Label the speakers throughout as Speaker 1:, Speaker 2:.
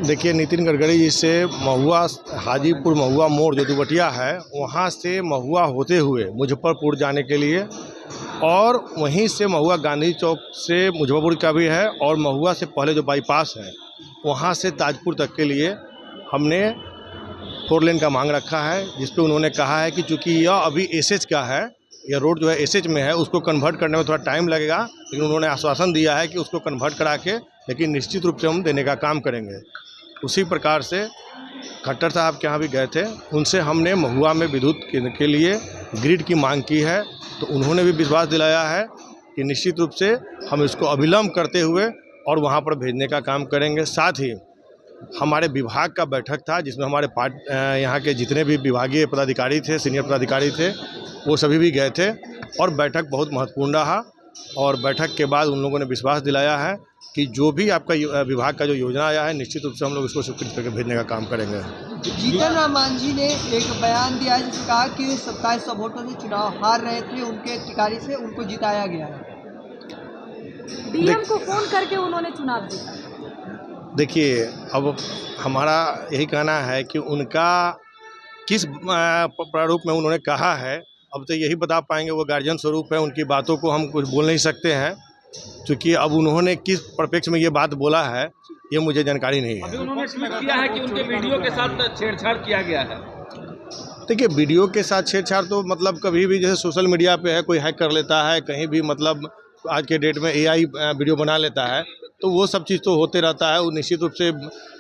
Speaker 1: देखिए, नितिन गडकरी जी से महुआ, हाजीपुर महुआ मोड़ जो दुबटिया है, वहाँ से महुआ होते हुए मुजफ्फरपुर जाने के लिए, और वहीं से महुआ गांधी चौक से मुजफ्फरपुर का भी है, और महुआ से पहले जो बाईपास है वहाँ से ताजपुर तक के लिए हमने 4 लेन का मांग रखा है, जिस पे उन्होंने कहा है कि चूँकि यह अभी एसएच का है, यह रोड जो है एसएच में है, उसको कन्वर्ट करने में थोड़ा टाइम लगेगा, लेकिन उन्होंने आश्वासन दिया है कि उसको कन्वर्ट करा के लेकिन निश्चित रूप से हम देने का काम करेंगे। उसी प्रकार से खट्टर साहब के यहाँ भी गए थे, उनसे हमने महुआ में विद्युत के लिए ग्रिड की मांग की है, तो उन्होंने भी विश्वास दिलाया है कि निश्चित रूप से हम इसको अविलंब करते हुए और वहाँ पर भेजने का काम करेंगे। साथ ही हमारे विभाग का बैठक था, जिसमें हमारे यहाँ के जितने भी विभागीय पदाधिकारी थे, सीनियर पदाधिकारी थे, वो सभी भी गए थे और बैठक बहुत महत्वपूर्ण रहा। और बैठक के बाद उन लोगों ने विश्वास दिलाया है कि जो भी आपका विभाग का जो योजना आया है, निश्चित रूप से हम लोग इसको स्वीकृत करके भेजने का काम करेंगे।
Speaker 2: जीतन राम मांझी ने एक बयान दिया है जिसमें कहा कि 2700 वोटों से चुनाव हार रहे थे, उनके टिकारी से उनको जिताया गया है।
Speaker 3: डीएम को फोन करके उन्होंने चुनाव जीता।
Speaker 1: देखिए, अब हमारा यही कहना है कि उनका किस प्रारूप में उन्होंने कहा है, अब तो यही बता पाएंगे, वो गार्जियन स्वरूप है, उनकी बातों को हम कुछ बोल नहीं सकते हैं, क्योंकि अब उन्होंने किस परिप्रेक्ष्य में ये बात बोला है ये मुझे जानकारी नहीं है।
Speaker 4: अभी उन्होंने ट्वीट किया है कि उनके वीडियो के साथ छेड़छाड़ किया गया है।
Speaker 1: देखिए, वीडियो के साथ छेड़छाड़ तो मतलब कभी भी जैसे सोशल मीडिया पे है, कोई हैक कर लेता है, कहीं भी मतलब आज के डेट में एआई वीडियो बना लेता है, तो वो सब चीज़ तो होते रहता है। वो निश्चित रूप से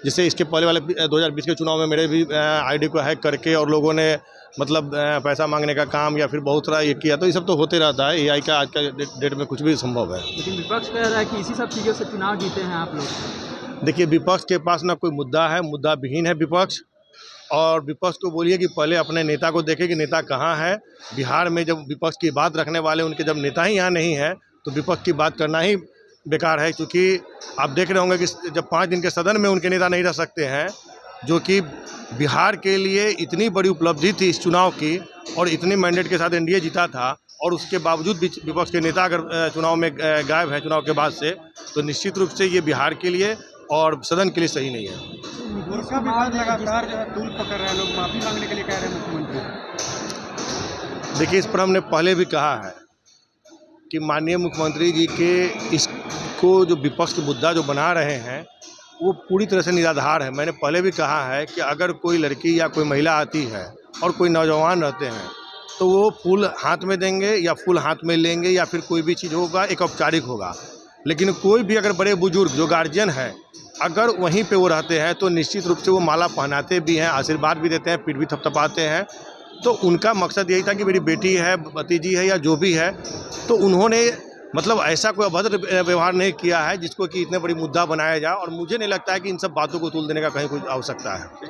Speaker 1: जैसे इसके पहले वाले 2020 के चुनाव में मेरे भी आईडी को हैक करके और लोगों ने मतलब पैसा मांगने का काम या फिर बहुत सारा ये किया, तो ये सब तो होते रहता है। एआई का आज का डेट में कुछ भी संभव है।
Speaker 4: लेकिन विपक्ष कह रहा है कि इसी सब चीज़ों से चुनाव जीते हैं आप लोग।
Speaker 1: देखिए, विपक्ष के पास ना कोई मुद्दा है, मुद्दा विहीन है विपक्ष। और विपक्ष को बोलिए कि पहले अपने नेता को देखे कि नेता कहाँ है। बिहार में जब विपक्ष की बात रखने वाले उनके जब नेता ही यहाँ नहीं है, तो विपक्ष की बात करना ही बेकार है। क्योंकि आप देख रहे होंगे कि जब 5 दिन के सदन में उनके नेता नहीं रह सकते हैं, जो कि बिहार के लिए इतनी बड़ी उपलब्धि थी इस चुनाव की, और इतने मैंडेट के साथ एनडीए जीता था, और उसके बावजूद भी विपक्ष के नेता अगर चुनाव में गायब हैं चुनाव के बाद से, तो निश्चित रूप से ये बिहार के लिए और सदन के लिए सही नहीं है।
Speaker 4: लगातार जो है तूल पकड़ रहे हैं, लोग माफी मांगने के लिए कह रहे हैं मुख्यमंत्री।
Speaker 1: देखिए, इस पर हमने पहले भी कहा है कि माननीय मुख्यमंत्री जी के इसको जो विपक्ष के मुद्दा जो बना रहे हैं वो पूरी तरह से निराधार है। मैंने पहले भी कहा है कि अगर कोई लड़की या कोई महिला आती है और कोई नौजवान रहते हैं, तो वो फूल हाथ में देंगे या फूल हाथ में लेंगे या फिर कोई भी चीज़ होगा, एक औपचारिक होगा। लेकिन कोई भी अगर बड़े बुजुर्ग जो गार्जियन है, अगर वहीं पे वो रहते हैं, तो निश्चित रूप से वो माला पहनाते भी हैं, आशीर्वाद भी देते हैं, पीठ भी थपथपाते हैं। तो उनका मकसद यही था कि मेरी बेटी है, भतीजी है या जो भी है, तो उन्होंने मतलब ऐसा कोई अभद्र व्यवहार नहीं किया है जिसको कि इतने बड़ी मुद्दा बनाया जाए। और मुझे नहीं लगता है कि इन सब बातों को तूल देने का कहीं कोई आवश्यकता है।